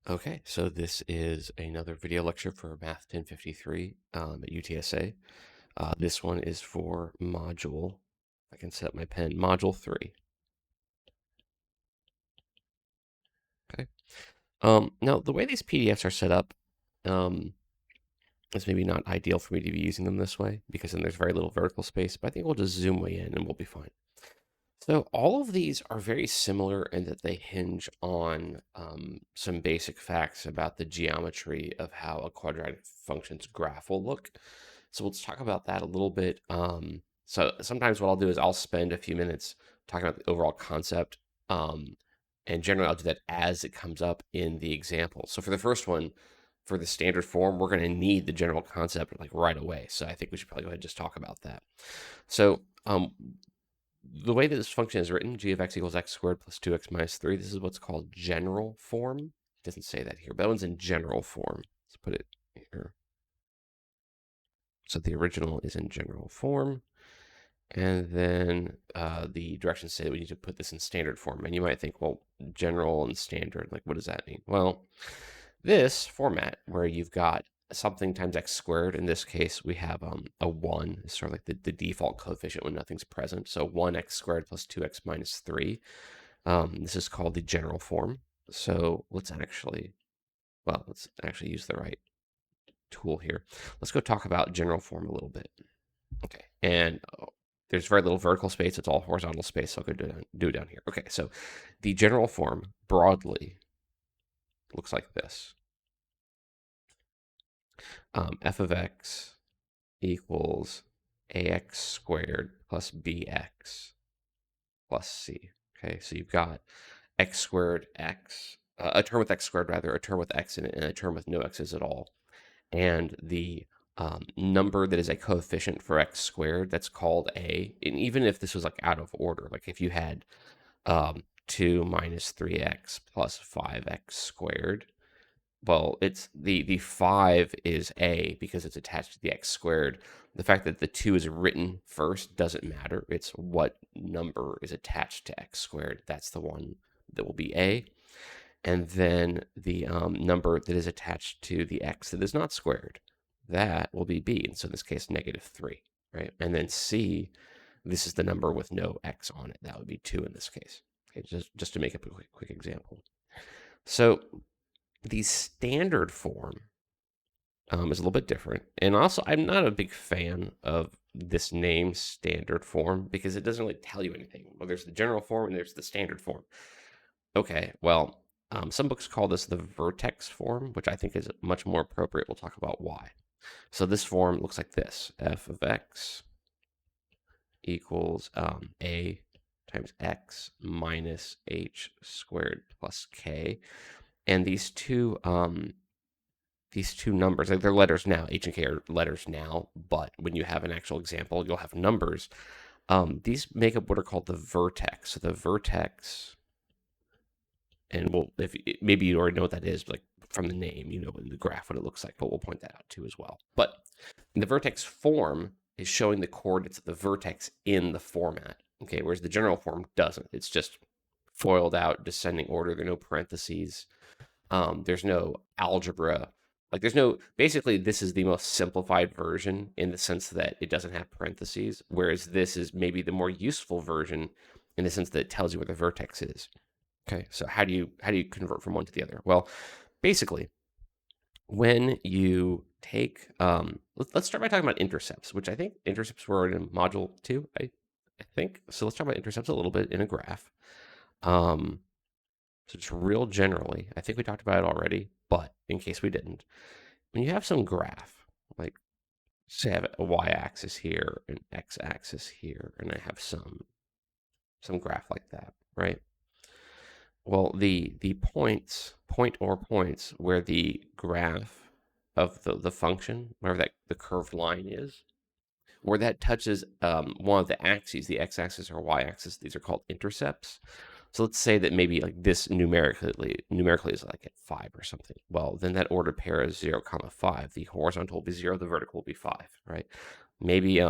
Okay, so this is another video lecture for Math 1053 at UTSA. This one is for module, I can set my pen, module 3. Okay. Now, the way these PDFs are set up um, is maybe not ideal for me to be using them this way because then there's very little vertical space, but I think we'll just zoom way in and we'll be fine. So all of these are very similar in that they hinge on some basic facts about the geometry of how a quadratic function's graph will look. So let's talk about that a little bit. So sometimes what I'll do is I'll spend a few minutes talking about the overall concept, and generally I'll do that as it comes up in the example. So for the first one, for the standard form, we're going to need the general concept like right away. So I think we should probably go ahead and just talk about that. So the way that this function is written, g of x equals x squared plus 2x minus 3, this is what's called general form. It doesn't say that here, but that one's in general form. Let's put it here. So the original is in general form. And then the directions say that we need to put this in standard form. And you might think, well, general and standard, like what does that mean? Well, this format where you've got something times x squared, in this case we have a 1, it's sort of like the default coefficient when nothing's present. So 1x squared plus 2x minus 3. This is called the general form. So let's actually use the right tool here. Let's go talk about general form a little bit. Okay, and there's very little vertical space. It's all horizontal space, so I'll go do it down here. Okay, so the general form broadly looks like this. F of x equals ax squared plus bx plus c. Okay, so you've got x squared x, a term with x squared rather, a term with x in it, and a term with no x's at all. And the number that is a coefficient for x squared, that's called a, and even if this was like out of order, like if you had 2 minus 3x plus 5x squared, well, it's the 5 is a because it's attached to the x squared. The fact that the 2 is written first doesn't matter. It's what number is attached to x squared. That's the one that will be a. And then the number that is attached to the x that is not squared, that will be b. And so in this case, -3, right? And then c, this is the number with no x on it. That would be 2 in this case. Okay, just to make up a quick example. So the standard form is a little bit different. And also, I'm not a big fan of this name standard form because it doesn't really tell you anything. Well, there's the general form and there's the standard form. Okay, well, some books call this the vertex form, which I think is much more appropriate. We'll talk about why. So this form looks like this. F of x equals a times x minus h squared plus k. And these two numbers, they're letters now. H and K are letters now, but when you have an actual example, you'll have numbers. These make up what are called the vertex. So the vertex, and maybe you already know what that is, like from the name, you know in the graph what it looks like, but we'll point that out too as well. But the vertex form is showing the coordinates of the vertex in the format, okay, whereas the general form doesn't. It's just foiled out descending order. There are no parentheses. There's no algebra. Like basically this is the most simplified version in the sense that it doesn't have parentheses, whereas this is maybe the more useful version in the sense that it tells you where the vertex is. Okay, so how do you convert from one to the other? Well, basically, when you take, let's start by talking about intercepts, which I think intercepts were in module 2, I think. So let's talk about intercepts a little bit in a graph. So just real generally, I think we talked about it already, but in case we didn't, when you have some graph, like say I have a y-axis here, an x-axis here, and I have some graph like that, right? Well, the points where the graph of the function, wherever that the curved line is, where that touches one of the axes, the x-axis or y-axis, these are called intercepts. So let's say that maybe like this numerically is like at 5 or something. Well, then that ordered pair is 0, 5. The horizontal will be 0, the vertical will be 5, right? Maybe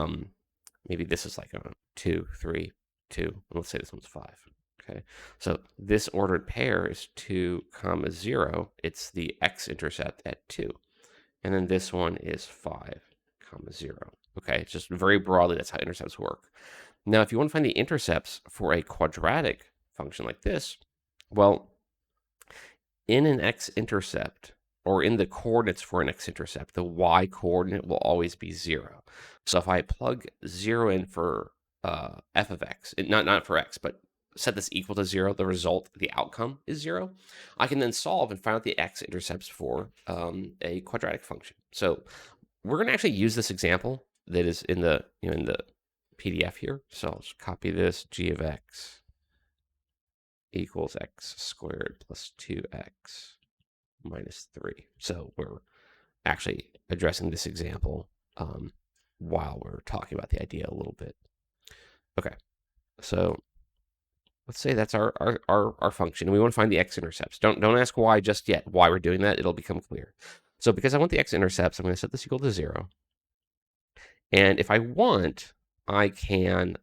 this is like 2, 3, 2. And let's say this one's 5. Okay, so this ordered pair is 2, comma 0. It's the x-intercept at 2. And then this one is 5, comma 0. Okay, it's just very broadly, that's how intercepts work. Now, if you want to find the intercepts for a quadratic function like this, well, in an x-intercept, or in the coordinates for an x-intercept, the y-coordinate will always be 0. So if I plug 0 in for f of x, not for x, but set this equal to 0, the result, the outcome is 0, I can then solve and find out the x-intercepts for a quadratic function. So we're going to actually use this example that is in the in the PDF here. So I'll just copy this. G of x equals x squared plus 2x minus 3. So we're actually addressing this example while we're talking about the idea a little bit. Okay, so let's say that's our function, and we want to find the x-intercepts. Don't ask why just yet. Why we're doing that, it'll become clear. So because I want the x-intercepts, I'm going to set this equal to 0. And if I want, I can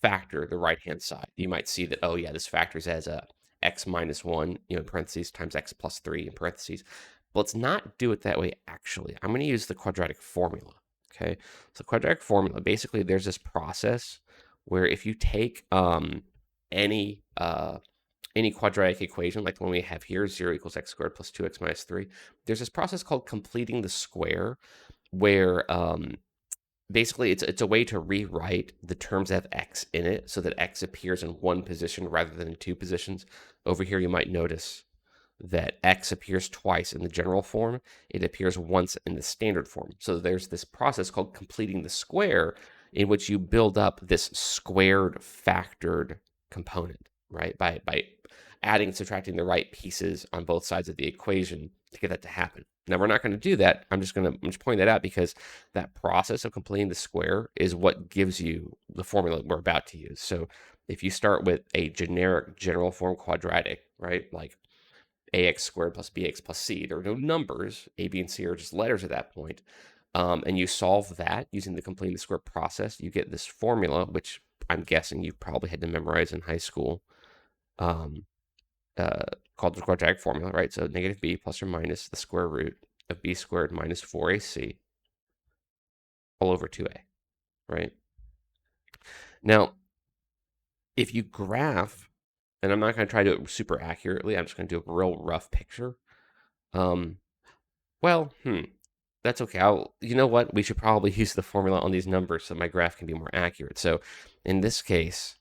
factor the right-hand side. You might see that, oh yeah, this factors as a x minus 1, in parentheses, times x plus 3 in parentheses. But let's not do it that way, actually. I'm going to use the quadratic formula, okay? So quadratic formula, basically there's this process where if you take any quadratic equation, like the one we have here, 0 equals x squared plus 2x minus 3, there's this process called completing the square, where basically it's a way to rewrite the terms that have x in it so that x appears in one position rather than in two positions. Over here, you might notice that x appears twice in the general form. It appears once in the standard form. So there's this process called completing the square, in which you build up this squared factored component, right? By adding and subtracting the right pieces on both sides of the equation to get that to happen. Now, we're not going to do that. I'm just pointing that out because that process of completing the square is what gives you the formula we're about to use. So if you start with a generic general form quadratic, right, like ax squared plus bx plus c, there are no numbers. A, b, and c are just letters at that point. And you solve that using the completing the square process, you get this formula, which I'm guessing you probably had to memorize in high school. Called the quadratic formula, right? So negative b plus or minus the square root of b squared minus 4ac all over 2a, right? Now, if you graph, and I'm not going to try to do it super accurately, I'm just going to do a real rough picture. That's okay. You know what? We should probably use the formula on these numbers so my graph can be more accurate. So in this case,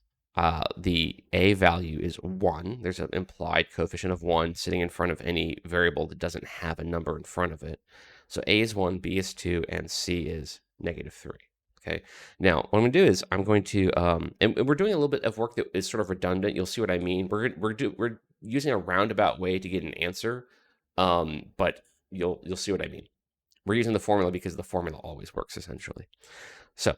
the a value is 1. There's an implied coefficient of 1 sitting in front of any variable that doesn't have a number in front of it. So a is 1, b is 2, and c is negative 3. Okay. Now, what I'm going to do is I'm going to, and we're doing a little bit of work that is sort of redundant. You'll see what I mean. We're using a roundabout way to get an answer, but you'll see what I mean. We're using the formula because the formula always works, essentially. So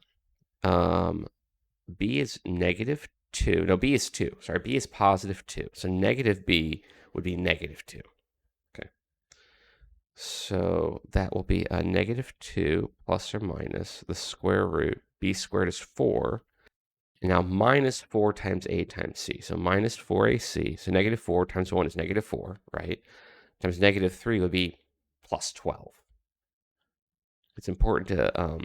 b is negative 2. No, b is 2. Sorry, b is positive 2. So negative b would be negative 2. Okay. So that will be a negative 2 plus or minus the square root. B squared is 4. And now minus 4 times a times c. So minus 4ac. So negative 4 times 1 is negative 4, right? Times negative 3 would be plus 12. It's important to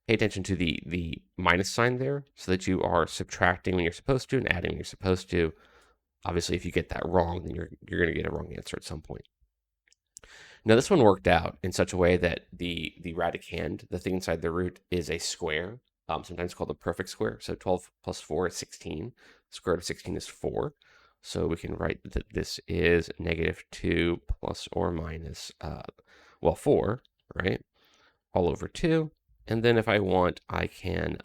pay attention to the minus sign there so that you are subtracting when you're supposed to and adding when you're supposed to. Obviously, if you get that wrong, then you're going to get a wrong answer at some point. Now, this one worked out in such a way that the radicand, the thing inside the root, is a square, sometimes called a perfect square. So 12 plus 4 is 16. Square root of 16 is 4. So we can write that this is negative 2 plus or minus, 4, right? All over 2. And then if I want, I can,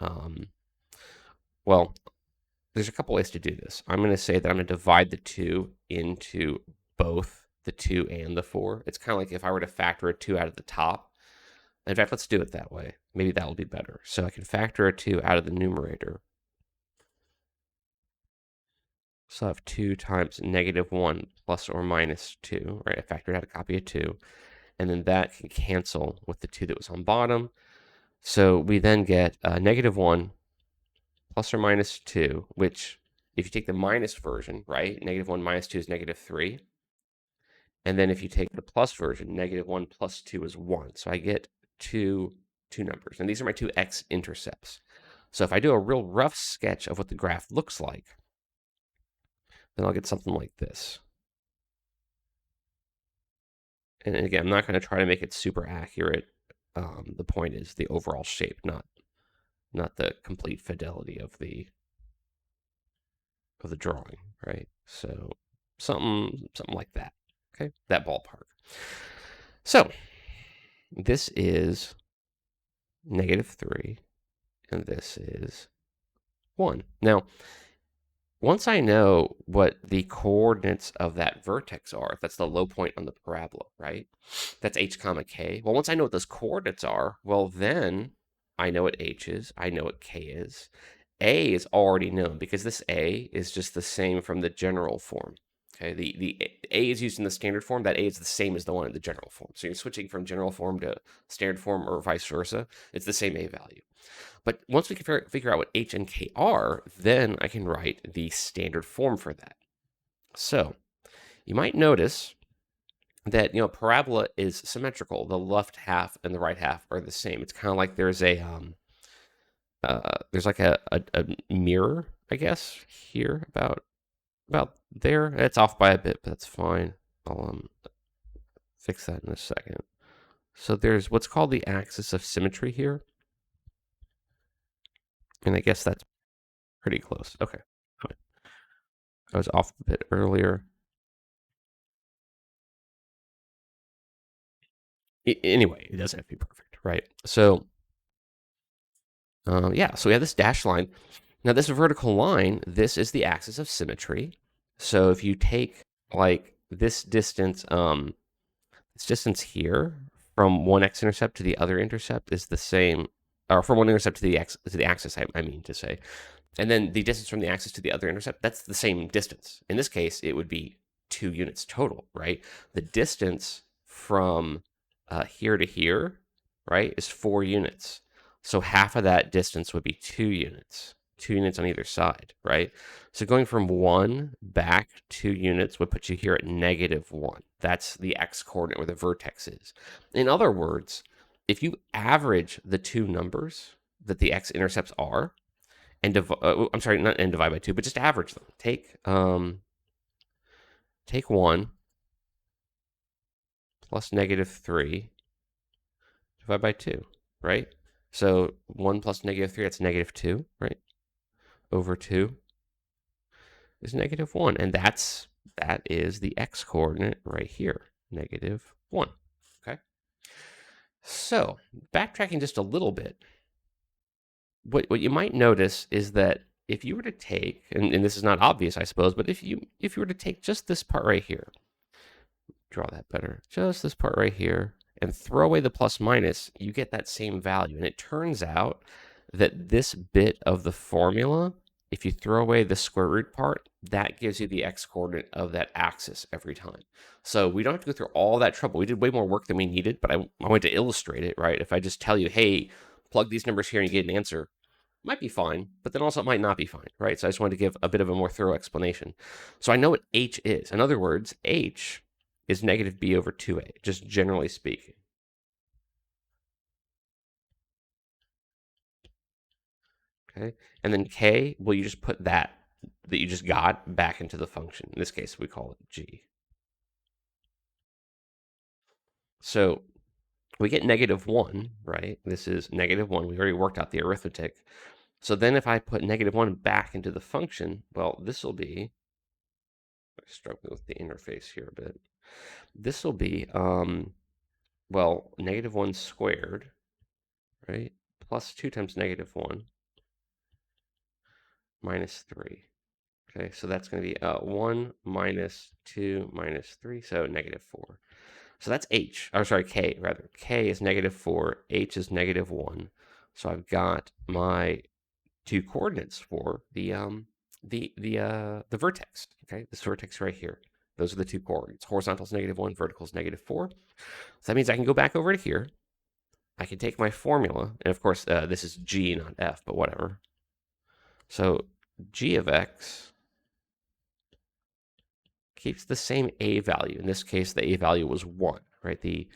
there's a couple ways to do this. I'm going to say that I'm going to divide the 2 into both the 2 and the 4. It's kind of like if I were to factor a 2 out of the top. In fact, let's do it that way. Maybe that will be better. So I can factor a 2 out of the numerator. So I have 2 times negative 1 plus or minus 2, right? I factored out a copy of 2. And then that can cancel with the 2 that was on bottom. So we then get negative 1 plus or minus 2, which if you take the minus version, right, -1 minus 2 is -3. And then if you take the plus version, -1 plus 2 is 1. So I get two numbers. And these are my two x-intercepts. So if I do a real rough sketch of what the graph looks like, then I'll get something like this. And again, I'm not going to try to make it super accurate. The point is the overall shape, not the complete fidelity of the drawing, right? So something like that. Okay, that ballpark. So this is -3, and this is 1. Now, once I know what the coordinates of that vertex are, if that's the low point on the parabola, right? That's h comma k. Well, once I know what those coordinates are, well, then I know what h is. I know what k is. A is already known because this a is just the same from the general form. Okay, the a is used in the standard form. That a is the same as the one in the general form. So you're switching from general form to standard form or vice versa. It's the same a value. But once we can figure out what h and k are, then I can write the standard form for that. So you might notice that parabola is symmetrical. The left half and the right half are the same. It's kind of like there's like a mirror, I guess, here about there. It's off by a bit, but that's fine. I'll fix that in a second. So there's what's called the axis of symmetry here. And I guess that's pretty close. Okay, fine. I was off a bit earlier. Anyway, it doesn't have to be perfect, right? So, yeah, so we have this dashed line. Now, this vertical line, this is the axis of symmetry. So if you take like this distance here from one x-intercept to the other intercept is the same, or from one intercept to the axis, I mean to say. And then the distance from the axis to the other intercept, that's the same distance. In this case, it would be 2 units total, right? The distance from here to here, right, is 4 units. So half of that distance would be 2 units. 2 units on either side, right? So going from 1 back 2 units would put you here at -1. That's the x-coordinate where the vertex is. In other words, if you average the two numbers that the x-intercepts are, and I'm sorry, not and divide by 2, but just average them. Take 1 plus -3 divide by 2, right? So 1 plus -3, that's -2, right? Over 2 is -1, and that is the x-coordinate right here, -1. Okay. So backtracking just a little bit, what you might notice is that if you were to take, and this is not obvious, I suppose, but if you were to take just this part right here, draw that better, just this part right here, and throw away the plus minus, you get that same value. And it turns out that this bit of the formula, if you throw away the square root part, that gives you the x-coordinate of that axis every time. So we don't have to go through all that trouble. We did way more work than we needed, but I wanted to illustrate it, right? If I just tell you, hey, plug these numbers here and you get an answer, might be fine, but then also it might not be fine, right? So I just wanted to give a bit of a more thorough explanation. So I know what h is. In other words, h is -b over 2a, just generally speaking. Okay, and then k, well, you just put that you just got back into the function. In this case, we call it g. So we get -1, right? This is -1. We already worked out the arithmetic. So then if I put -1 back into the function, well, this will be, I'm struggling with the interface here a bit. This will be, well, -1 squared, right? Plus 2 times -1 minus 3. Okay, so that's going to be 1 minus 2 minus 3, so -4. So that's h, or sorry, k rather. K is -4, h is -1. So I've got my two coordinates for the vertex. Okay, this vertex right here. Those are the two coordinates. Horizontal is -1, vertical is -4. So that means I can go back over to here. I can take my formula, and of course this is g, not f, but whatever. So g of x keeps the same a value. In this case, the a value was 1, right? The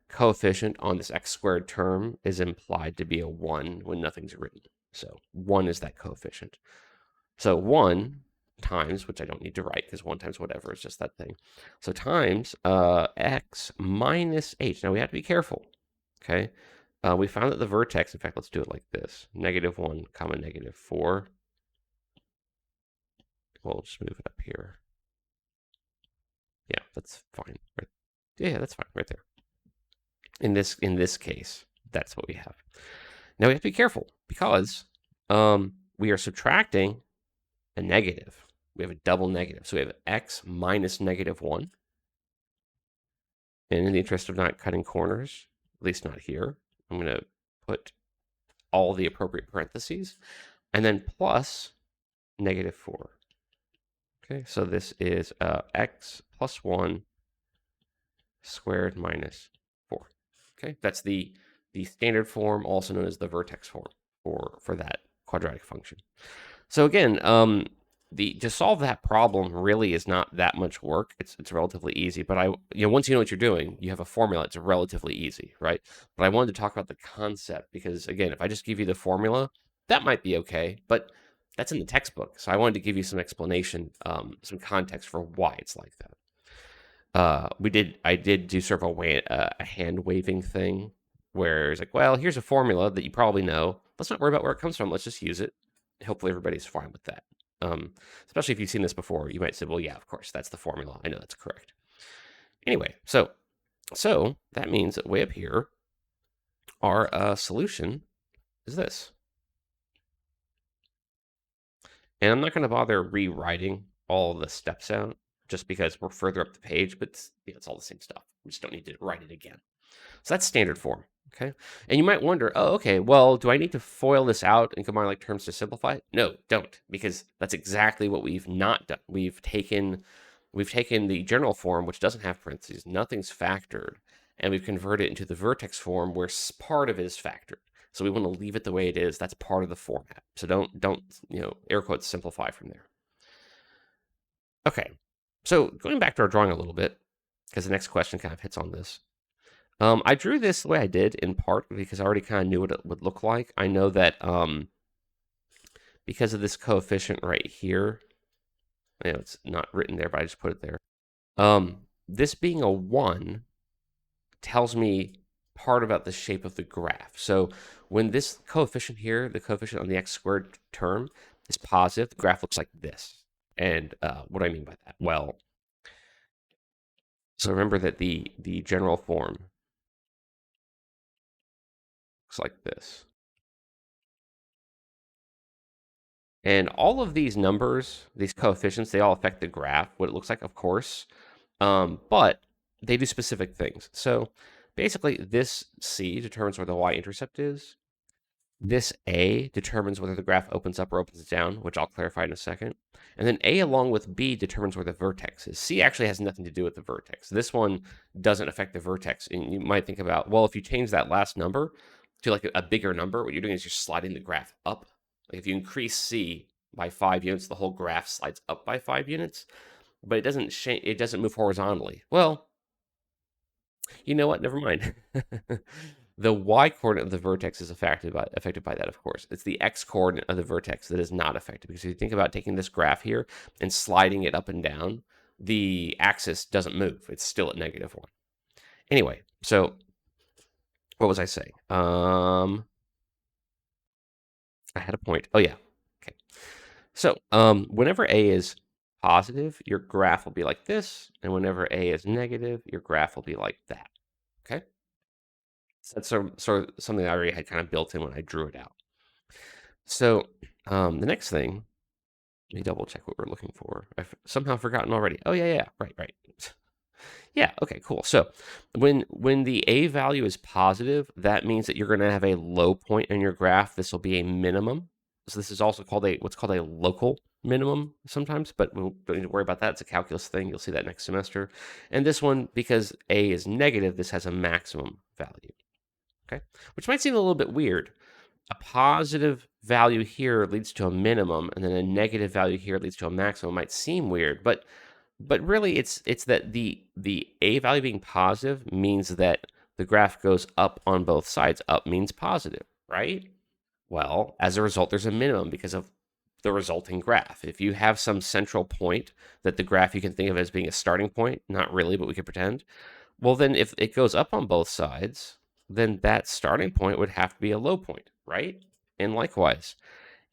coefficient on this x squared term is implied to be a 1 when nothing's written. So 1 is that coefficient. So 1 times, which I don't need to write because 1 times whatever is just that thing. So times x minus h. Now we have to be careful, okay? We found that the vertex, in fact, let's do it like this. -1 comma -4. We'll just move it up here. Yeah, that's fine. Right. Yeah, that's fine right there. In this case, that's what we have. Now we have to be careful because we are subtracting a negative. We have a double negative. So we have x minus -1. And in the interest of not cutting corners, at least not here, I'm going to put all the appropriate parentheses, and then plus -4. Okay, so this is x plus 1 squared minus 4. Okay, that's the standard form, also known as the vertex form for that quadratic function. So again, to solve that problem really is not that much work. It's relatively easy, but once you know what you're doing, you have a formula. It's relatively easy, right? But I wanted to talk about the concept because again, if I just give you the formula, that might be okay, but that's in the textbook. So I wanted to give you some explanation, some context for why it's like that. I did do sort of a hand waving thing where it's like, well, here's a formula that you probably know. Let's not worry about where it comes from. Let's just use it. Hopefully everybody's fine with that. Especially if you've seen this before, you might say, well, yeah, of course, that's the formula. I know that's correct. Anyway, so that means that way up here, our solution is this. And I'm not going to bother rewriting all the steps out just because we're further up the page, but it's all the same stuff. We just don't need to write it again. So that's standard form, okay? And you might wonder, oh, okay, well, do I need to FOIL this out and combine like terms to simplify it? No, don't, because that's exactly what we've not done. We've taken the general form, which doesn't have parentheses, nothing's factored, and we've converted it into the vertex form where part of it is factored. So we want to leave it the way it is. That's part of the format. So don't air quotes simplify from there. Okay, so going back to our drawing a little bit, because the next question kind of hits on this. I drew this the way I did in part because I already kind of knew what it would look like. I know that because of this coefficient right here, I know it's not written there, but I just put it there. This being a 1 tells me part about the shape of the graph. So when this coefficient here, the coefficient on the x squared term, is positive, the graph looks like this. And what do I mean by that? Well, so remember that the general form looks like this. And all of these numbers, these coefficients, they all affect the graph, what it looks like, of course. But they do specific things. So basically, this C determines where the y-intercept is. This A determines whether the graph opens up or opens down, which I'll clarify in a second. And then A along with B determines where the vertex is. C actually has nothing to do with the vertex. This one doesn't affect the vertex. And you might think about, well, if you change that last number to like a bigger number, what you're doing is you're sliding the graph up. Like if you increase C by 5 units, the whole graph slides up by 5 units, but it doesn't move horizontally. Well, you know what? Never mind. The y-coordinate of the vertex is affected by that, of course. It's the x-coordinate of the vertex that is not affected. Because if you think about taking this graph here and sliding it up and down, the axis doesn't move. It's still at -1. Anyway, so what was I saying? I had a point. Oh, yeah. Okay. So whenever A is positive, your graph will be like this. And whenever A is negative, your graph will be like that. Okay? So that's sort of something I already had kind of built in when I drew it out. So the next thing, let me double check what we're looking for. I've somehow forgotten already. Oh, yeah, right. Yeah, okay, cool. So when the A value is positive, that means that you're going to have a low point in your graph. This will be a minimum. So this is also called what's called a local minimum sometimes, but we don't need to worry about that. It's a calculus thing. You'll see that next semester. And this one, because A is negative, this has a maximum value. Okay, which might seem a little bit weird. A positive value here leads to a minimum, and then a negative value here leads to a maximum. It might seem weird, but but really it's that the a value being positive means that the graph goes up on both sides. Up means positive, right? Well, as a result, there's a minimum because of the resulting graph. If you have some central point that the graph you can think of as being a starting point, not really, but we could pretend, well, then if it goes up on both sides, then that starting point would have to be a low point, right? And likewise,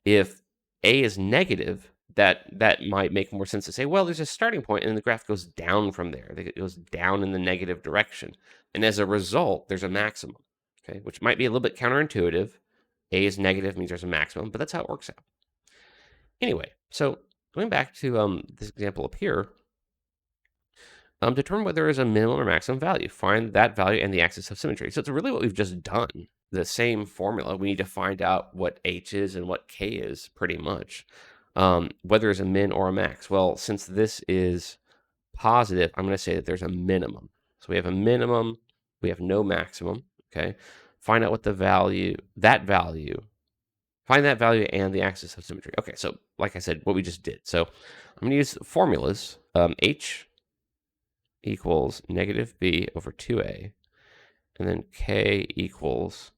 if a is negative, that might make more sense to say, well, there's a starting point and the graph goes down from there. It goes down in the negative direction. And as a result, there's a maximum, okay, which might be a little bit counterintuitive. A is negative means there's a maximum, but that's how it works out. Anyway, so going back to this example up here, determine whether there is a minimum or maximum value. Find that value and the axis of symmetry. So it's really what we've just done. The same formula. We need to find out what h is and what k is, pretty much. Whether it's a min or a max. Well, since this is positive, I'm going to say that there's a minimum. So we have a minimum. We have no maximum. Okay. Find out what the value, find that value and the axis of symmetry. Okay. So like I said, what we just did. So I'm going to use formulas. H equals negative b over 2a, and then k equals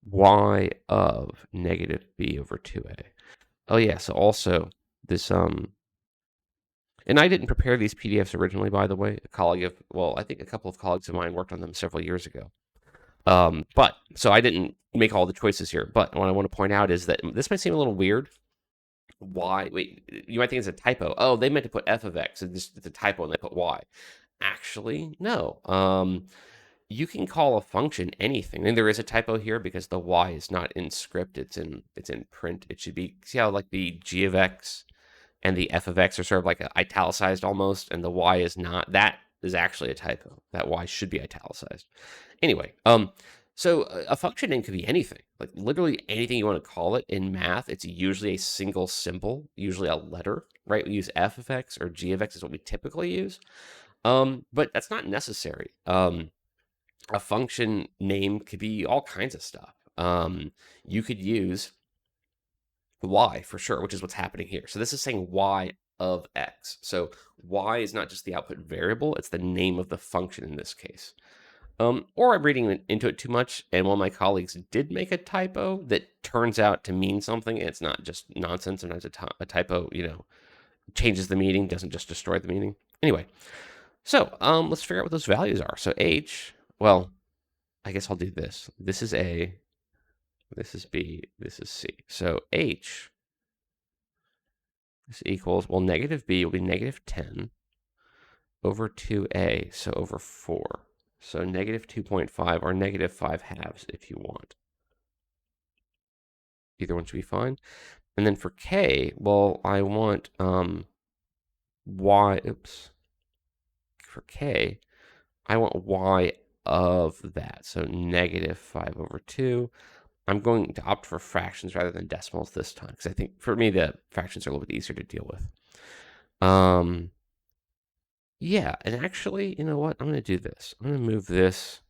y of negative b over 2a. Oh yeah, so also this and I didn't prepare these PDFs originally, by the way. I think a couple of colleagues of mine worked on them several years ago. But so I didn't make all the choices here. But what I want to point out is that this might seem a little weird. Why? Wait, you might think it's a typo. Oh, they meant to put f of x. It's a typo, and they put y. Actually, no. You can call a function anything. And there is a typo here because the y is not in script. It's in print. It should be, see how like the g of x and the f of x are sort of like italicized almost, and the y is not. That is actually a typo. That y should be italicized. Anyway, so a function name could be anything, like literally anything you want to call it. In math, it's usually a single symbol, usually a letter, right? We use f of x or g of x is what we typically use. But that's not necessary. A function name could be all kinds of stuff. You could use y for sure, which is what's happening here. So this is saying y of x. So y is not just the output variable, it's the name of the function in this case. Or I'm reading into it too much, and one of my colleagues did make a typo that turns out to mean something, and it's not just nonsense. Sometimes a typo, changes the meaning, doesn't just destroy the meaning. Anyway, so let's figure out what those values are. So h, well, I guess I'll do this. This is A, this is B, this is C. So h is equals, well, negative b will be negative 10 over 2a, so over 4. So negative 2.5 or negative 5 halves if you want. Either one should be fine. And then for k, well, I want y, for k, I want y of that. So negative 5 over 2. I'm going to opt for fractions rather than decimals this time, because I think for me the fractions are a little bit easier to deal with. Yeah, and actually, you know what? I'm going to do this. I'm going to move this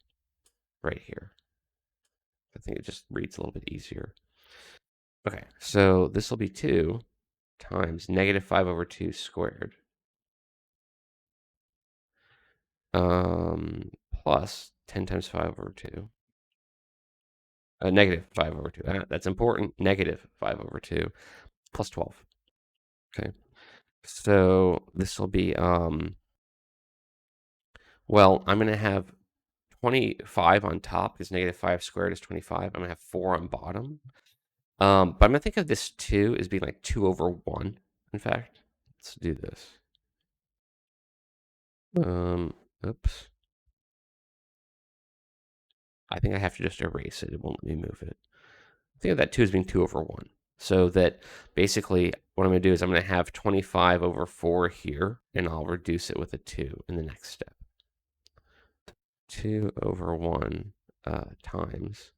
right here. I think it just reads a little bit easier. Okay, so this will be 2 times negative 5 over 2 squared. Plus 10 times 5 over 2. Negative 5 over 2. That's important. Negative 5 over 2 plus 12. Okay. So this will be, well, I'm going to have 25 on top because negative 5 squared is 25. I'm going to have 4 on bottom. But I'm going to think of this 2 as being like 2 over 1, in fact. Let's do this. Oops. I think I have to just erase it. It won't let me move it. Think of that 2 as being 2 over 1. So that basically what I'm going to do is I'm going to have 25 over 4 here, and I'll reduce it with a 2 in the next step. 2 over 1 times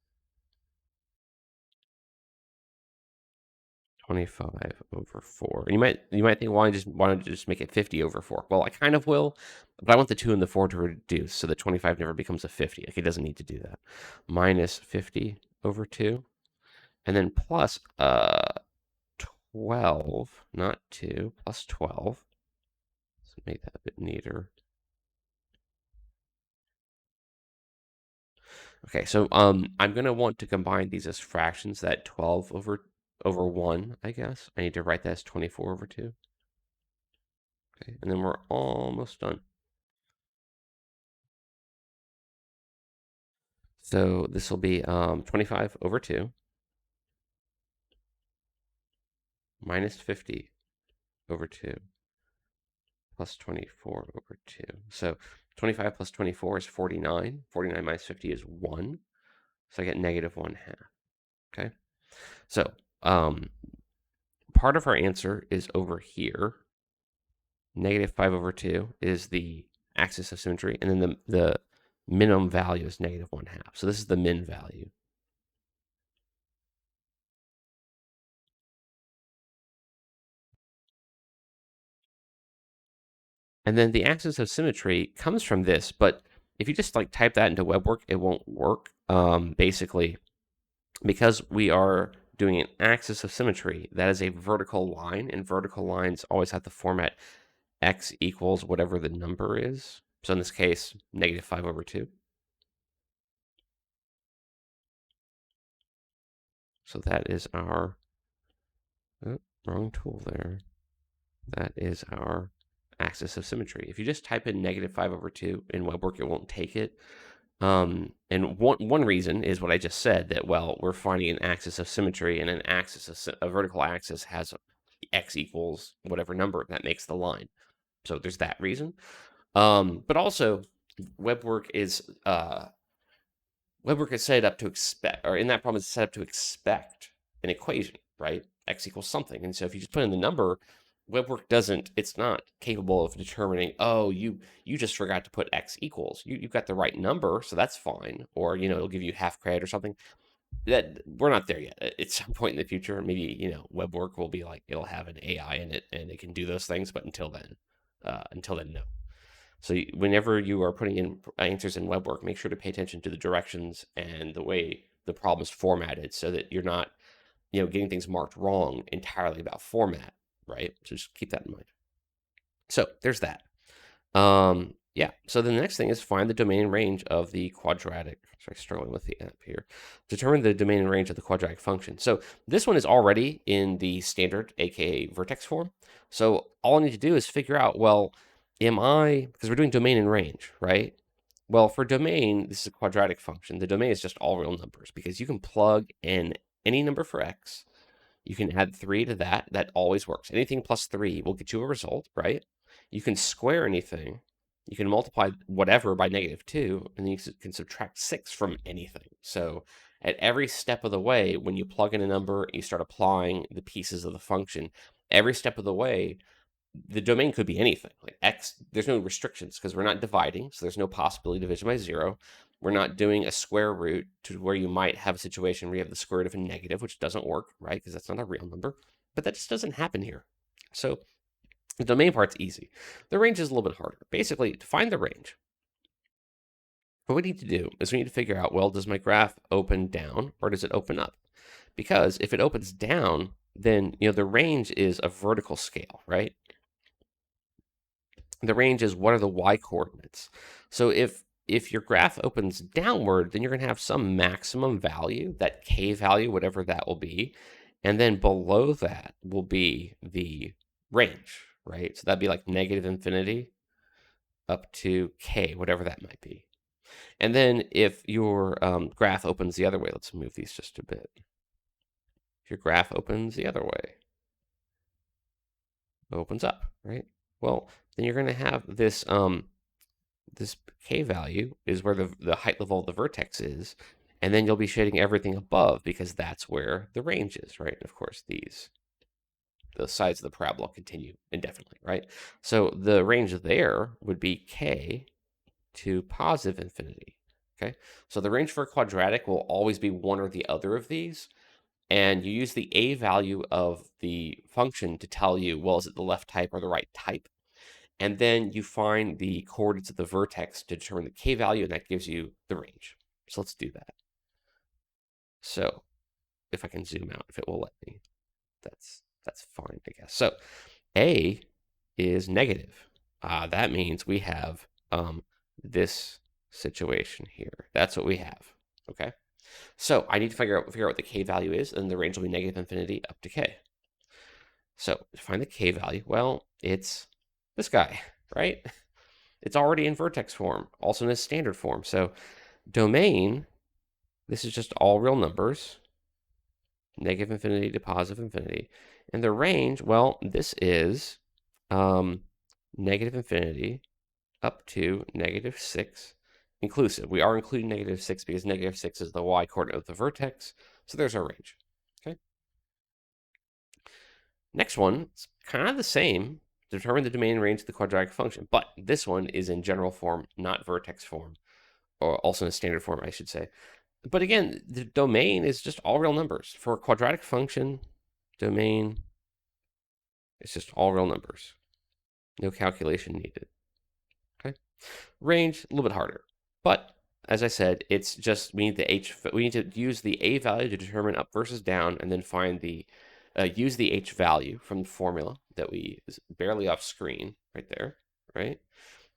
25 over 4. And you might think, why don't you just make it 50 over 4? Well, I kind of will, but I want the 2 and the 4 to reduce so that 25 never becomes a 50. Like, it doesn't need to do that. Minus 50 over 2. And then plus 12, not 2, plus 12. Let's make that a bit neater. Okay, so I'm gonna want to combine these as fractions. That 12 over 1, I guess. I need to write that as 24 over 2. Okay, and then we're almost done. So this will be 25 over 2 minus 50 over 2 plus 24 over 2. So 25 plus 24 is 49. 49 minus 50 is 1. So I get negative 1/2. Okay. So part of our answer is over here. Negative 5 over 2 is the axis of symmetry. And then the minimum value is negative 1/2. So this is the min value. And then the axis of symmetry comes from this, but if you just like type that into WebWork, it won't work. Basically, because we are doing an axis of symmetry, that is a vertical line, and vertical lines always have the format x equals whatever the number is. So in this case, negative 5 over 2. So that is our, oh, wrong tool there. That is our axis of symmetry. If you just type in negative 5 over 2 in WebWork, it won't take it. And one reason is what I just said, that, well, we're finding an axis of symmetry, and a vertical axis has x equals whatever number that makes the line. So there's that reason. But also, WebWork is set up to expect, or in that problem, it's set up to expect an equation, right? X equals something. And so if you just put in the number, WebWork doesn't, it's not capable of determining, oh, you just forgot to put X equals. You've got the right number, so that's fine. Or, it'll give you half credit or something. That we're not there yet. At some point in the future, maybe, WebWork will be like, it'll have an AI in it and it can do those things. But until then, no. So whenever you are putting in answers in WebWork, make sure to pay attention to the directions and the way the problem is formatted, so that you're not, getting things marked wrong entirely about format, right? So just keep that in mind. So there's that. Yeah, so the next thing is find the domain and range of the quadratic. Sorry, struggling with the app here. Determine the domain and range of the quadratic function. So this one is already in the standard, aka vertex form. So all I need to do is figure out, well, because we're doing domain and range, right? Well, for domain, this is a quadratic function. The domain is just all real numbers, because you can plug in any number for x. You can add 3 to that. That always works. Anything plus 3 will get you a result, right? You can square anything. You can multiply whatever by -2, and then you can subtract 6 from anything. So at every step of the way, when you plug in a number, you start applying the pieces of the function. Every step of the way, the domain could be anything. Like x, there's no restrictions because we're not dividing, so there's no possibility of division by 0. We're not doing a square root to where you might have a situation where you have the square root of a negative, which doesn't work, right? Because that's not a real number. But that just doesn't happen here. So the domain part's easy. The range is a little bit harder. Basically, to find the range, what we need to do is we need to figure out, well, does my graph open down or does it open up? Because if it opens down, then the range is a vertical scale, right? The range is what are the y coordinates. So if your graph opens downward, then you're going to have some maximum value, that k value, whatever that will be. And then below that will be the range, right? So that'd be like negative infinity up to k, whatever that might be. And then if your graph opens the other way, let's move these just a bit. If your graph opens the other way, opens up, right? Well, then you're going to have this this k value is where the height level of the vertex is, and then you'll be shading everything above because that's where the range is, right? And of course, the sides of the parabola continue indefinitely, right? So the range there would be k to positive infinity, okay? So the range for a quadratic will always be one or the other of these, and you use the a value of the function to tell you, well, is it the left type or the right type? And then you find the coordinates of the vertex to determine the k value, and that gives you the range. So let's do that. So if I can zoom out, if it will let me, that's That's fine, I guess. So A is negative. That means we have this situation here. That's what we have. Okay. So I need to figure out what the k value is, and the range will be negative infinity up to k. So to find the k value, well, it's this guy, right? It's already in vertex form, also in its standard form. So domain, this is just all real numbers, negative infinity to positive infinity. And the range, well, this is negative infinity up to -6 inclusive. We are including -6 because -6 is the y-coordinate of the vertex. So there's our range. Okay. Next one, it's kind of the same. Determine the domain and range of the quadratic function, but this one is in general form, not vertex form, or also in standard form, I should say. But again, the domain is just all real numbers. For a quadratic function, domain is just all real numbers. No calculation needed. Okay. Range, a little bit harder. But as I said, it's just we need to use the a value to determine up versus down, and then find the use the h value from the formula that we is barely off screen right there, right?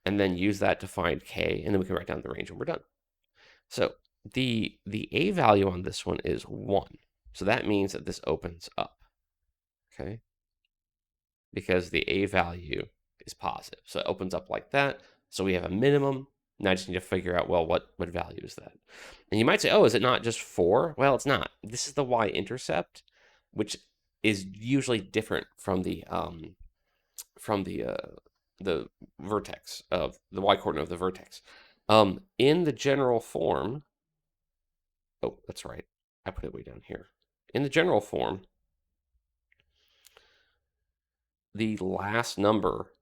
And then use that to find k, and then we can write down the range when we're done. So the a value on this one is 1. So that means that this opens up, okay? Because the a value is positive. So it opens up like that. So we have a minimum. Now I just need to figure out, well, what value is that? And you might say, oh, is it not just 4? Well, it's not. This is the y-intercept, which is usually different from the vertex of the y-coordinate of the vertex. In the general form, oh, that's right. I put it way down here. In the general form, the last number,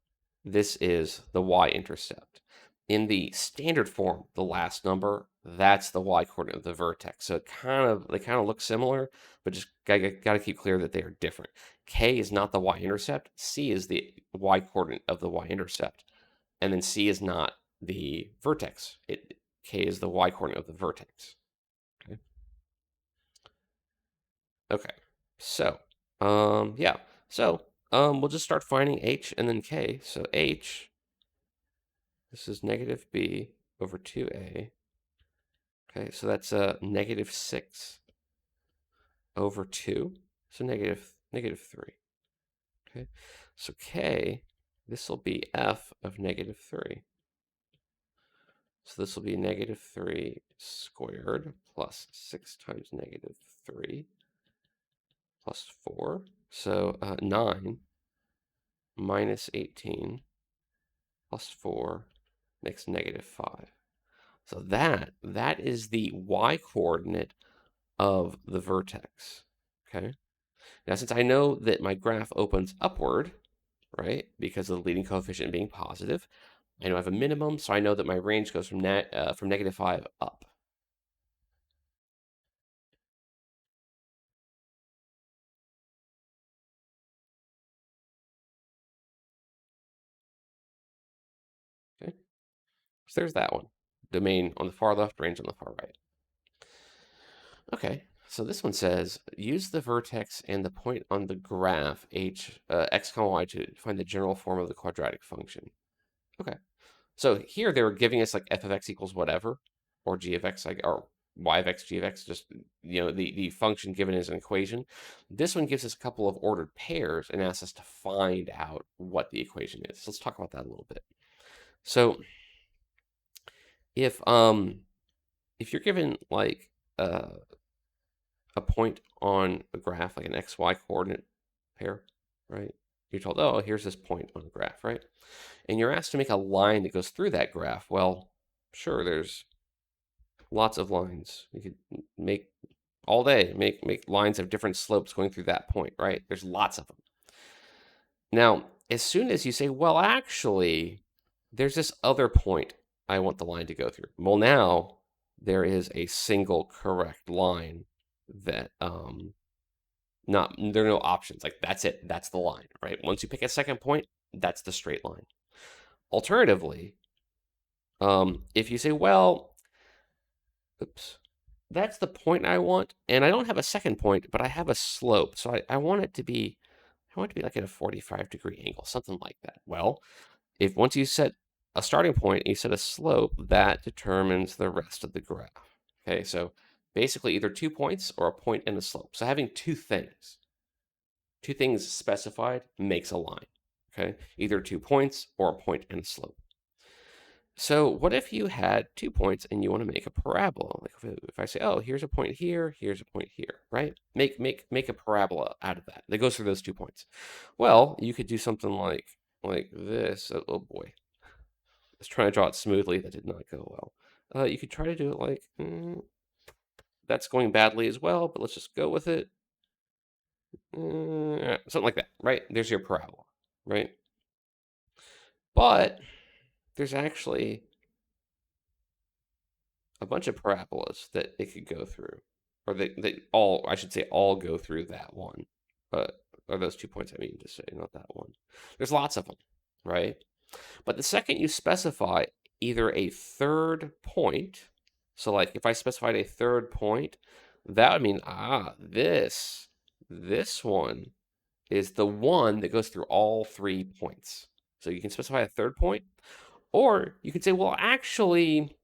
this is the y-intercept. In the standard form, the last number, that's the y-coordinate of the vertex. So they kind of look similar, but just gotta keep clear that they are different. K is not the y-intercept. C is the y-coordinate of the y-intercept, and then C is not the vertex. K is the y-coordinate of the vertex. Okay. Okay. So, yeah. So, we'll just start finding h and then k. So h, this is negative b over 2a. Okay, so that's -6 over 2. So negative 3. Okay, so k, this will be f of -3. So this will be -3 squared plus 6 times -3 plus 4. So 9 minus 18 plus 4 makes -5. So that is the y-coordinate of the vertex. Okay. Now, since I know that my graph opens upward, right, because of the leading coefficient being positive, I know I have a minimum, so I know that my range goes from -5 up. Okay. So there's that one. Domain on the far left, range on the far right. Okay. So this one says, use the vertex and the point on the graph x, y to find the general form of the quadratic function. Okay. So here they were giving us like f of x equals whatever, or g of x, like, or y of x, g of x, just, the function given as an equation. This one gives us a couple of ordered pairs and asks us to find out what the equation is. So let's talk about that a little bit. So if you're given like a point on a graph, like an xy coordinate pair, right? You're told, oh, here's this point on the graph, right? And you're asked to make a line that goes through that graph. Well, sure, there's lots of lines. You could make all day, make lines of different slopes going through that point, right? There's lots of them. Now, as soon as you say, well, actually, there's this other point I want the line to go through. Well, now there is a single correct line that there are no options. Like, that's it. That's the line, right? Once you pick a second point, that's the straight line. Alternatively, if you say, well, oops, that's the point I want, and I don't have a second point, but I have a slope, so I want it to be want it to be like at a 45-degree angle, something like that. Well, if once you set a starting point and you set a slope, that determines the rest of the graph. Okay, so basically either 2 points or a point and a slope. So having two things specified makes a line. Okay, either 2 points or a point and a slope. So what if you had 2 points and you want to make a parabola? Like if I say, oh, here's a point here, here's a point here, right? Make a parabola out of that goes through those 2 points. Well, you could do something like this. Oh boy, let's try to draw it smoothly. That did not go well. You could try to do it like that's going badly as well, but let's just go with it. Something like that, right? There's your parabola, right? But there's actually a bunch of parabolas that it could go through, or they all, I should say, all go through that one. Or those 2 points, I mean to say, not that one. There's lots of them, right? But the second you specify either a third point, so like if I specified a third point, that would mean, this one is the one that goes through all 3 points. So you can specify a third point, or you could say, well, actually,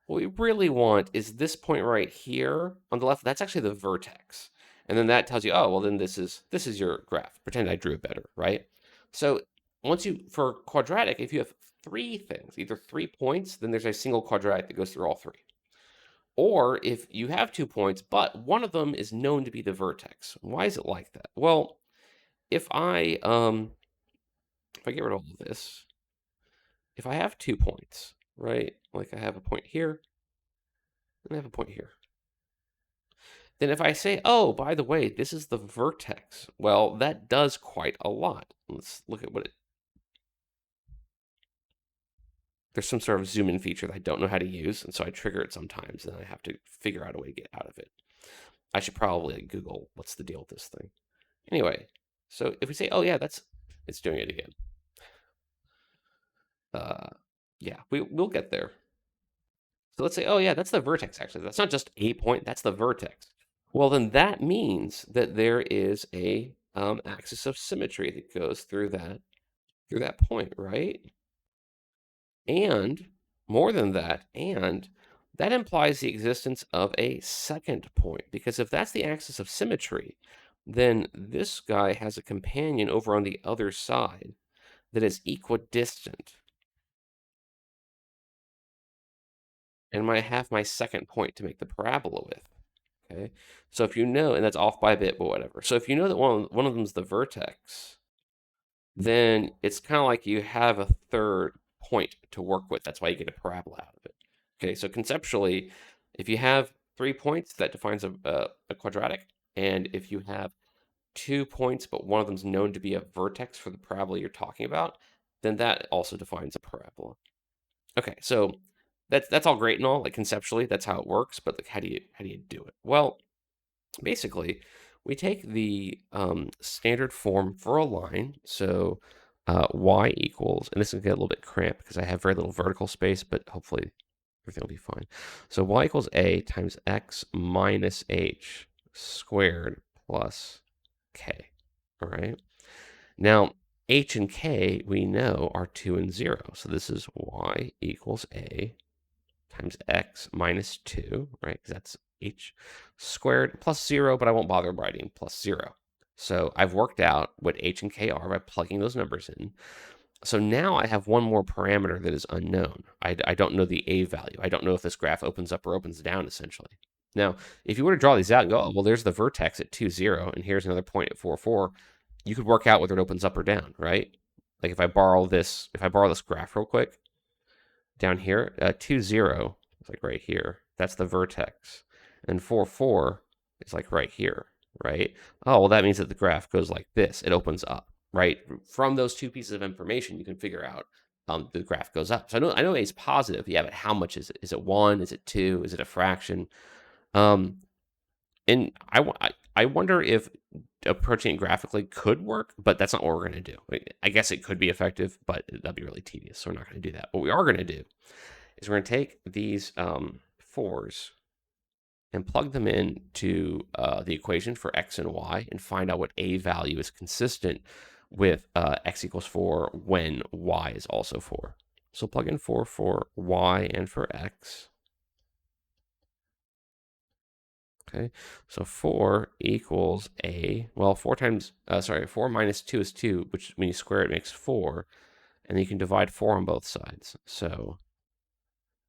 what we really want is this point right here on the left. That's actually the vertex. And then that tells you, oh, well, then this is your graph. Pretend I drew it better, right? So for quadratic, if you have 3 things, either 3 points, then there's a single quadratic that goes through all 3. Or if you have 2 points, but one of them is known to be the vertex. Why is it like that? Well, if I get rid of all of this, if I have 2 points, right? Like I have a point here, and I have a point here. Then if I say, oh, by the way, this is the vertex, well, that does quite a lot. Let's look at what there's some sort of zoom in feature that I don't know how to use, and so I trigger it sometimes, and I have to figure out a way to get out of it. I should probably Google what's the deal with this thing. Anyway, so if we say, oh yeah, it's doing it again. Yeah, we'll get there. So let's say, oh yeah, that's the vertex actually. That's not just a point, that's the vertex. Well, then that means that there is a axis of symmetry that goes through that point, right? And more than that, and that implies the existence of a second point, because if that's the axis of symmetry, then this guy has a companion over on the other side that is equidistant and might have my second point to make the parabola with. Okay, so if you know, and that's off by a bit, but whatever. So if you know that one of them is the vertex, then it's kind of like you have a third point to work with. That's why you get a parabola out of it. Okay, so conceptually, if you have 3 points, that defines a quadratic. And if you have 2 points, but one of them is known to be a vertex for the parabola you're talking about, then that also defines a parabola. Okay, so that's all great and all, like conceptually, that's how it works. But like, how do you do it? Well, basically, we take the standard form for a line. So y equals, and this is going to get a little bit cramped because I have very little vertical space, but hopefully everything will be fine. So y equals a times x minus h squared plus k. All right. Now, h and k we know are 2 and 0. So this is y equals a times x minus 2, right? Because that's h squared plus 0, but I won't bother writing plus 0. So I've worked out what h and k are by plugging those numbers in. So now I have one more parameter that is unknown. I don't know the a value. I don't know if this graph opens up or opens down, essentially. Now, if you were to draw these out and go, oh, well, there's the vertex at 2, 0, and here's another point at 4, 4, you could work out whether it opens up or down, right? Like if I borrow this graph real quick, down here, 2, 0 is like right here. That's the vertex. And 4, 4 is like right here, right? Oh, well, that means that the graph goes like this. It opens up, right? From those 2 pieces of information, you can figure out the graph goes up. So I know A is positive. Yeah, but how much is it? Is it 1? Is it 2? Is it a fraction? And I wonder if approaching it graphically could work, but that's not what we're going to do. I guess it could be effective, but that'd be really tedious, so we're not going to do that. What we are going to do is we're going to take these 4s, and plug them into the equation for x and y and find out what a value is consistent with x equals 4 when y is also 4. So plug in 4 for y and for x. Okay, so 4 equals a, well, 4 minus 2 is 2, which when you square it makes 4, and then you can divide 4 on both sides. So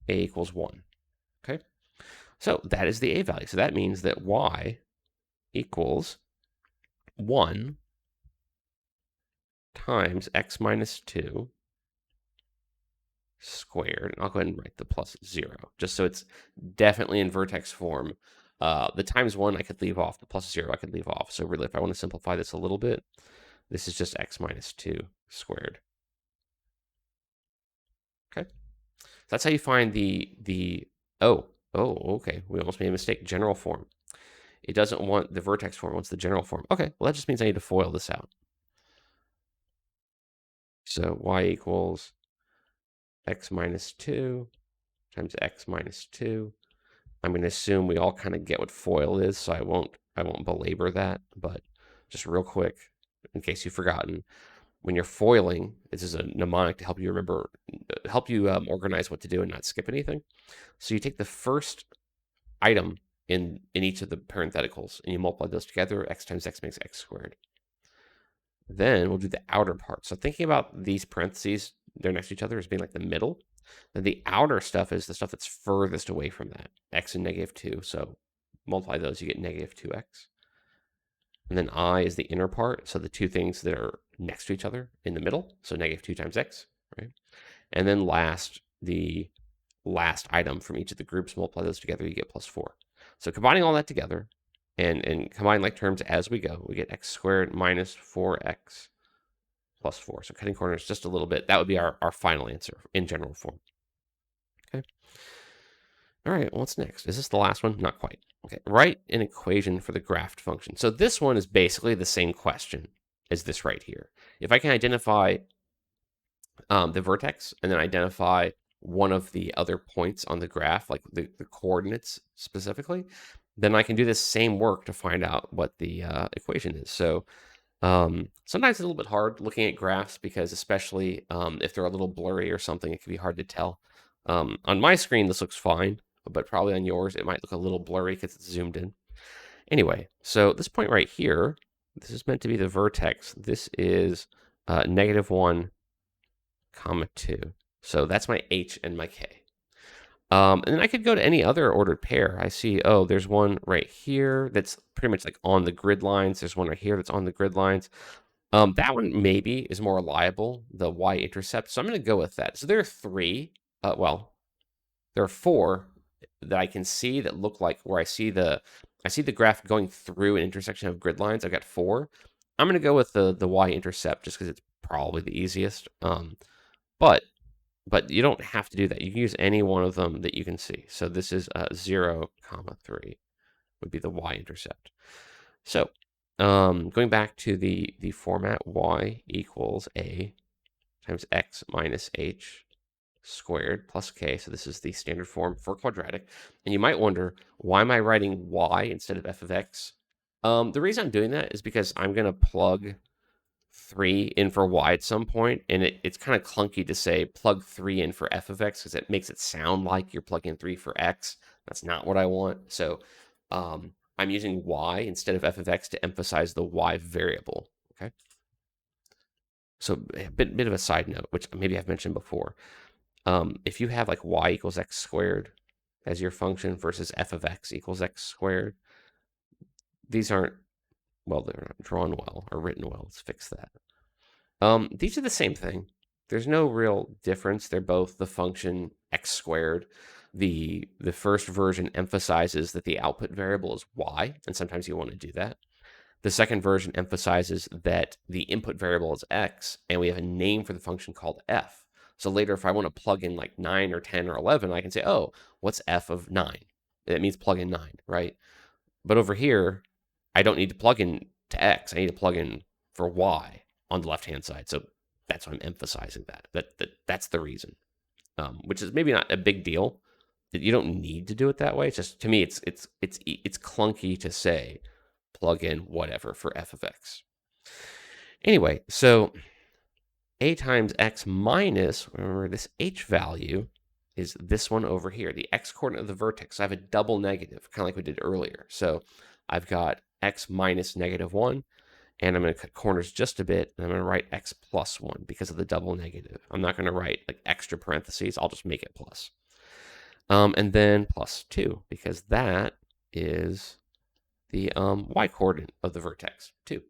a equals 1. Okay, so that is the a value. So that means that y equals 1 times x minus 2 squared. And I'll go ahead and write the plus 0, just so it's definitely in vertex form. The times 1 I could leave off, the plus 0 I could leave off. So really, if I want to simplify this a little bit, this is just x minus 2 squared. Okay, so that's how you find okay, we almost made a mistake. General form. It doesn't want the vertex form, it wants the general form. Okay, well, that just means I need to FOIL this out. So y equals x minus 2 times x minus 2. I'm going to assume we all kind of get what FOIL is, so I won't belabor that, but just real quick, in case you've forgotten, when you're foiling, this is a mnemonic to help you remember, organize what to do and not skip anything. So you take the first item in each of the parentheticals, and you multiply those together. X times x makes x squared. Then we'll do the outer part. So thinking about these parentheses, they're next to each other as being like the middle. Then the outer stuff is the stuff that's furthest away from that, x and negative 2. So multiply those, you get negative 2x. And then I is the inner part, so the two things that are next to each other in the middle, so negative 2 times x, right? And then last, the last item from each of the groups, multiply those together, you get plus 4. So combining all that together, and combine like terms as we go, we get x squared minus 4x plus 4. So cutting corners just a little bit. That would be our final answer in general form. Okay. All right, what's next? Is this the last one? Not quite. Okay, write an equation for the graphed function. So this one is basically the same question as this right here. If I can identify the vertex and then identify one of the other points on the graph, like the coordinates specifically, then I can do this same work to find out what the equation is. So sometimes it's a little bit hard looking at graphs because especially if they're a little blurry or something, it can be hard to tell. On my screen, this looks fine, but probably on yours, it might look a little blurry because it's zoomed in. Anyway, so this point right here, this is meant to be the vertex. This is negative 1, comma 2. So that's my h and my k. And then I could go to any other ordered pair. I see, oh, there's one right here that's pretty much like on the grid lines. There's one right here that's on the grid lines. That one maybe is more reliable, the y-intercept. So I'm going to go with that. So there are 3. Well, there are 4 that I can see that look like where I see the graph going through an intersection of grid lines. I've got 4. I'm going to go with the y-intercept just because it's probably the easiest. But you don't have to do that. You can use any one of them that you can see. So this is 0, comma 3 would be the y-intercept. So going back to the format, y equals a times x minus h squared plus k. So this is the standard form for quadratic. And you might wonder, why am I writing y instead of f of x? The reason I'm doing that is because I'm going to plug 3 in for y at some point, and it's kind of clunky to say plug 3 in for f of x because it makes it sound like you're plugging 3 for x. That's not what I want. So I'm using y instead of f of x to emphasize the y variable. Okay. So a bit of a side note, which maybe I've mentioned before. If you have like y equals x squared as your function versus f of x equals x squared, these aren't, well, they're not drawn well or written well. Let's fix that. These are the same thing. There's no real difference. They're both the function x squared. The first version emphasizes that the output variable is y, and sometimes you want to do that. The second version emphasizes that the input variable is x, and we have a name for the function called f. So later, if I want to plug in like 9 or 10 or 11, I can say, oh, what's f of 9? That means plug in 9, right? But over here, I don't need to plug in to x. I need to plug in for y on the left-hand side. So that's why I'm emphasizing that. That's the reason, which is maybe not a big deal, You don't need to do it that way. It's just, to me, it's clunky to say plug in whatever for f of x. Anyway, so a times x minus, remember this h value is this one over here, the x coordinate of the vertex. So I have a double negative, kind of like we did earlier. So I've got x minus -1, and I'm going to cut corners just a bit, and I'm going to write x plus 1 because of the double negative. I'm not going to write like extra parentheses. I'll just make it plus. And then plus 2, because that is the y coordinate of the vertex, 2.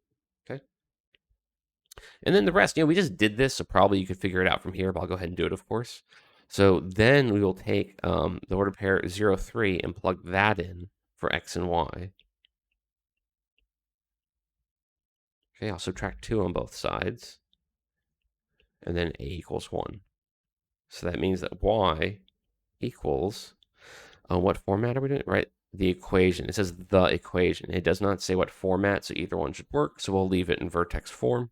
Okay. And then the rest, we just did this, so probably you could figure it out from here, but I'll go ahead and do it, of course. So then we will take the order pair 0, 3 and plug that in for x and y. Okay, I'll subtract 2 on both sides. And then a equals 1. So that means that y equals, what format are we doing? Right, the equation. It says the equation. It does not say what format, so either one should work. So we'll leave it in vertex form.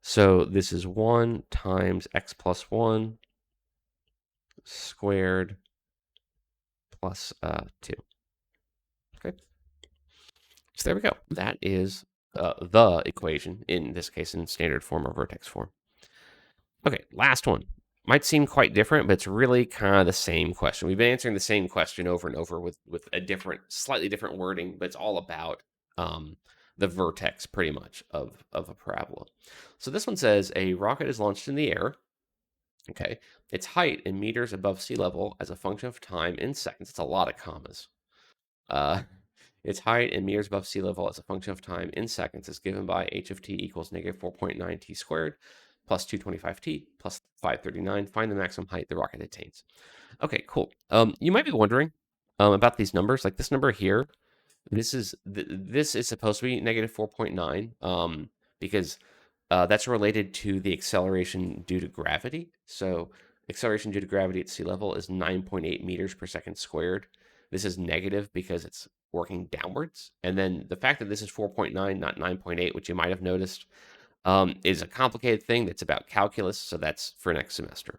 So this is 1 times x plus 1 squared plus 2. Okay. So there we go. That is the equation, in this case in standard form or vertex form. Okay, last one. Might seem quite different, but it's really kind of the same question. We've been answering the same question over and over with a different, slightly different wording, but it's all about the vertex, pretty much, of a parabola. So this one says a rocket is launched in the air. Okay, its height in meters above sea level as a function of time in seconds. It's a lot of commas. Its height in meters above sea level as a function of time in seconds is given by h of t equals -4.9 t squared plus 225t plus 539. Find the maximum height the rocket attains. Okay, cool. You might be wondering about these numbers. Like this number here, this is supposed to be -4.9 because that's related to the acceleration due to gravity. So acceleration due to gravity at sea level is 9.8 meters per second squared. This is negative because it's working downwards. And then the fact that this is 4.9, not 9.8, which you might have noticed, is a complicated thing that's about calculus. So that's for next semester.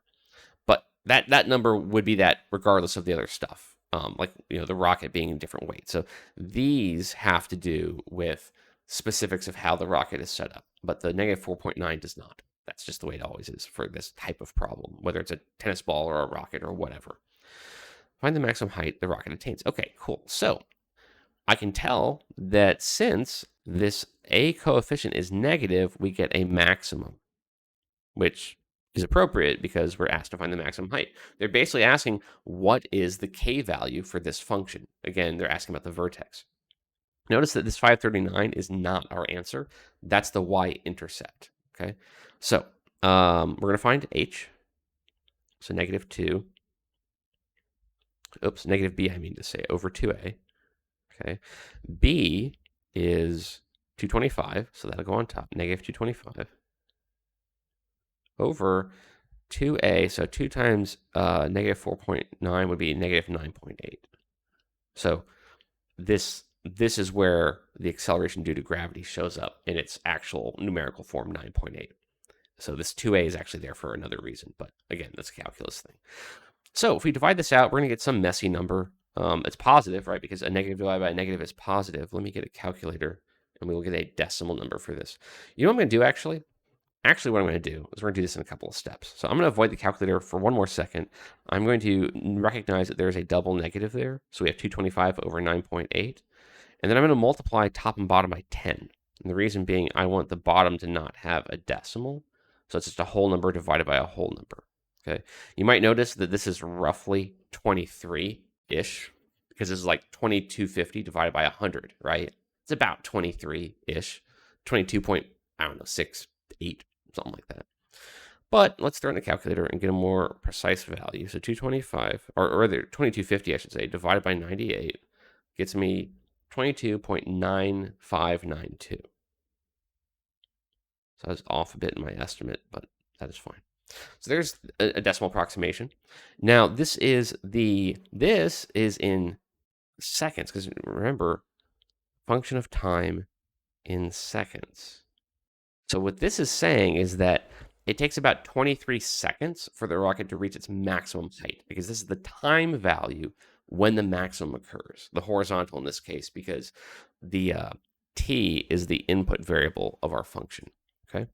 But that number would be that regardless of the other stuff, like the rocket being in different weight. So these have to do with specifics of how the rocket is set up, but the -4.9 does not. That's just the way it always is for this type of problem, whether it's a tennis ball or a rocket or whatever. Find the maximum height the rocket attains. Okay, cool. So I can tell that since this a coefficient is negative, we get a maximum, which is appropriate because we're asked to find the maximum height. They're basically asking what is the k value for this function. Again, they're asking about the vertex. Notice that this 539 is not our answer. That's the y-intercept, okay? So we're going to find h, so -2. Oops, -b, I mean to say, over 2a. Okay, b is 225, so that'll go on top, -225, over 2a, so 2 times -4.9 would be -9.8. So this is where the acceleration due to gravity shows up in its actual numerical form, 9.8. So this 2a is actually there for another reason, but again, that's a calculus thing. So if we divide this out, we're going to get some messy number. It's positive, right? Because a negative divided by a negative is positive. Let me get a calculator, and we will get a decimal number for this. You know what I'm going to do, actually? Actually, what I'm going to do is we're going to do this in a couple of steps. So I'm going to avoid the calculator for one more second. I'm going to recognize that there's a double negative there. So we have 225 over 9.8. And then I'm going to multiply top and bottom by 10. And the reason being, I want the bottom to not have a decimal. So it's just a whole number divided by a whole number. Okay. You might notice that this is roughly 23-ish, because this is like 2250 divided by 100, right? It's about 23-ish, 22.6, 8, something like that. But let's throw in the calculator and get a more precise value. So 225, or rather 2250, I should say, divided by 98 gets me 22.9592. So I was off a bit in my estimate, but that is fine. So there's a decimal approximation. Now this is in seconds, because remember, function of time in seconds. So what this is saying is that it takes about 23 seconds for the rocket to reach its maximum height, because this is the time value when the maximum occurs, the horizontal in this case, because the t is the input variable of our function, okay?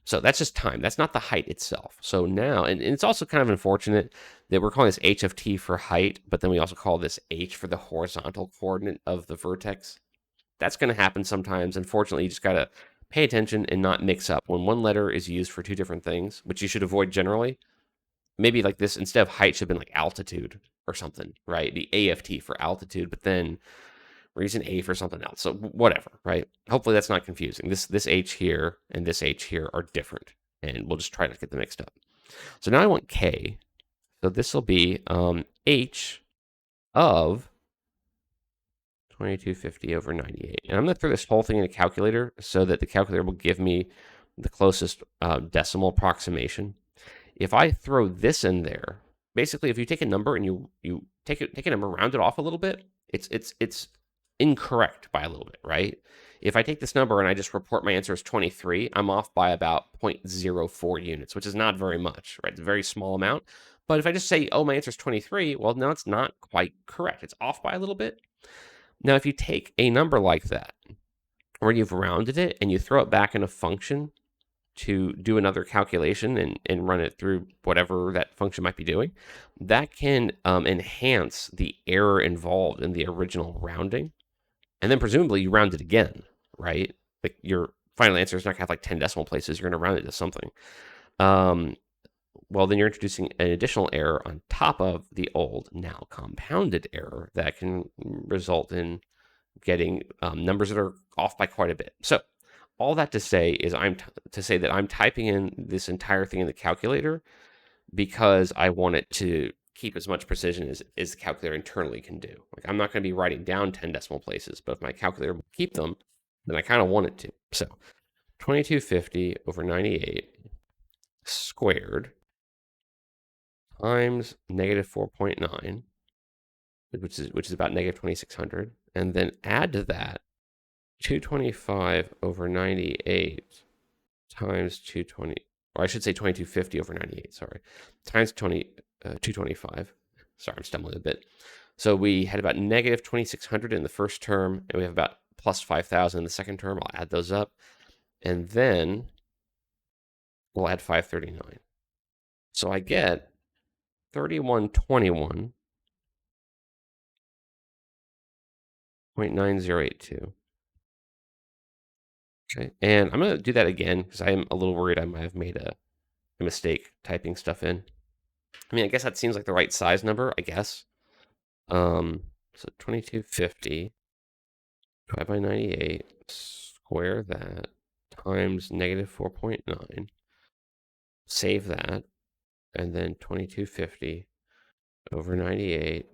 So that's just time. That's not the height itself. So now, and it's also kind of unfortunate that we're calling this h of t for height, but then we also call this h for the horizontal coordinate of the vertex. That's going to happen sometimes. Unfortunately, you just got to pay attention and not mix up. When one letter is used for two different things, which you should avoid generally, maybe like this, instead of height should have been like altitude or something, right? The a of t for altitude, but then we're using a for something else. So whatever, right? Hopefully that's not confusing. This h here and this h here are different, and we'll just try not to get them mixed up. So now I want k. So this will be h of 2250 over 98. And I'm going to throw this whole thing in a calculator so that the calculator will give me the closest decimal approximation. If I throw this in there, basically if you take a number and you take a number, round it off a little bit, it's incorrect by a little bit, right? If I take this number and I just report my answer as 23, I'm off by about 0.04 units, which is not very much, right? It's a very small amount. But if I just say, oh, my answer is 23, well, no, it's not quite correct. It's off by a little bit. Now, if you take a number like that, where you've rounded it and you throw it back in a function to do another calculation and run it through whatever that function might be doing, that can enhance the error involved in the original rounding. And then presumably you round it again, right? Like your final answer is not going to have like 10 decimal places. You're going to round it to something. Well, then you're introducing an additional error on top of the old, now compounded error that can result in getting numbers that are off by quite a bit. So all that to say is that I'm typing in this entire thing in the calculator because I want it to keep as much precision as the calculator internally can do. Like I'm not going to be writing down 10 decimal places, but if my calculator will keep them, then I kind of want it to. So 2250 over 98 squared times negative 4.9, which is about negative 2600, and then add to that 225 over 98 times 220, or I should say 2250 over 98, sorry, times 225. Sorry, I'm stumbling a bit. So we had about negative 2600 in the first term, and we have about plus 5000 in the second term. I'll add those up, and then we'll add 539. So I get 3121.9082. Okay, and I'm going to do that again because I am a little worried I might have made a mistake typing stuff in. I mean, I guess that seems like the right size number, I guess. So 2250 divided by 98, square that, times negative 4.9, save that, and then 2250 over 98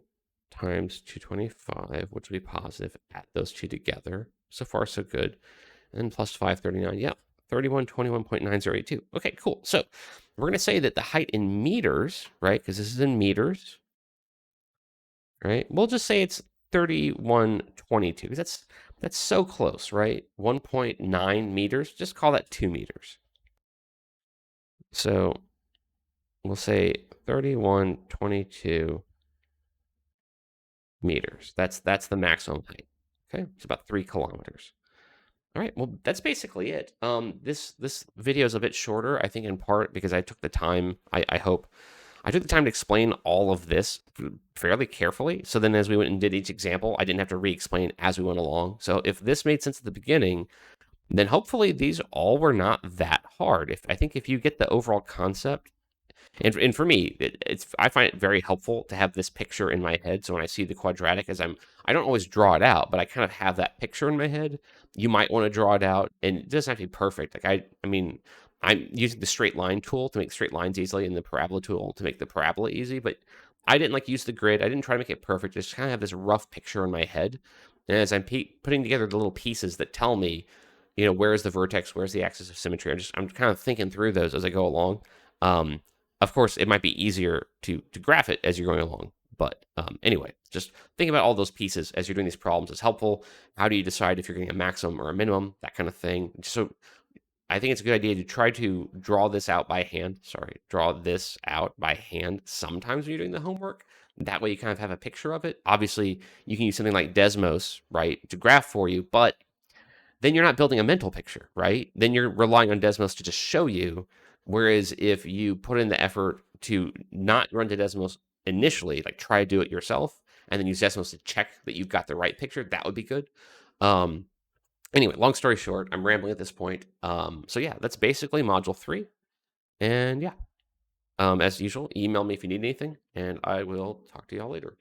times 225, which will be positive, add those two together. So far, so good. And plus 539, yeah, 3121.9082. Okay, cool. So we're going to say that the height in meters, right, because this is in meters, right? We'll just say it's 3122, because that's so close, right? 1.9 meters, just call that 2 meters. So we'll say 3122 meters. That's the maximum height. Okay, it's about 3 kilometers. All right, well, that's basically it. This video is a bit shorter, I think, in part because I took the time. I hope I took the time to explain all of this fairly carefully. So then, as we went and did each example, I didn't have to re-explain as we went along. So if this made sense at the beginning, then hopefully these all were not that hard. I think if you get the overall concept. And for me, I find it very helpful to have this picture in my head. So when I see the quadratic, I don't always draw it out, but I kind of have that picture in my head. You might want to draw it out, and it doesn't have to be perfect. Like I mean, I'm using the straight line tool to make straight lines easily, and the parabola tool to make the parabola easy. But I didn't like use the grid. I didn't try to make it perfect. Just kind of have this rough picture in my head, and as I'm putting together the little pieces that tell me, where's the vertex, where's the axis of symmetry. I'm kind of thinking through those as I go along. Of course, it might be easier to graph it as you're going along. But anyway, just think about all those pieces as you're doing these problems is helpful. How do you decide if you're getting a maximum or a minimum? That kind of thing. So I think it's a good idea to try to draw this out by hand. Sorry, draw this out by hand sometimes when you're doing the homework. That way you kind of have a picture of it. Obviously, you can use something like Desmos, right, to graph for you, but then you're not building a mental picture, right? Then you're relying on Desmos to just show you. Whereas if you put in the effort to not run to Desmos initially, like try to do it yourself, and then use Desmos to check that you've got the right picture, that would be good. Anyway, long story short, I'm rambling at this point. So yeah, that's basically module 3. And yeah, as usual, email me if you need anything, and I will talk to y'all later.